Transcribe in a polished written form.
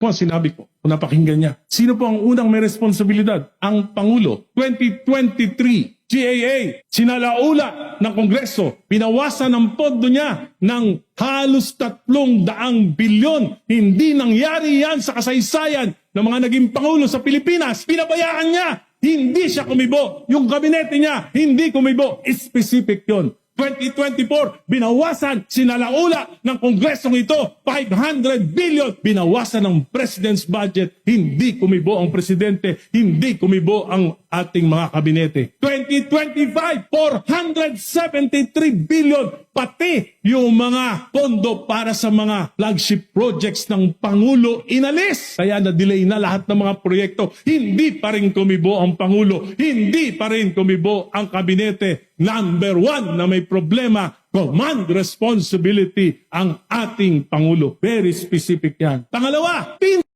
Kung sinabi ko, kung napakinggan niya. Sino po ang unang may responsibilidad? Ang Pangulo. 2023, GAA, sinalaula ng Kongreso, pinawasan ang pondo niya ng halos 300 bilyon. Hindi nangyari yan sa kasaysayan ng mga naging Pangulo sa Pilipinas. Pinabayaan niya. Hindi siya kumibo. Yung kabinete niya, hindi kumibo. Specific yon. 2024, binawasan, sinalaula ng Kongresong ito, 500 billion. Binawasan ng President's budget, hindi kumibo ang Presidente, hindi kumibo ang ating mga kabinete. 2025, 473 billion, pati yung mga pondo para sa mga flagship projects ng Pangulo inalis. Kaya na-delay na lahat ng mga proyekto. Hindi pa rin kumibo ang Pangulo, hindi pa rin kumibo ang kabinete. Number one na may problema, command responsibility ang ating Pangulo. Very specific yan. Pangalawa,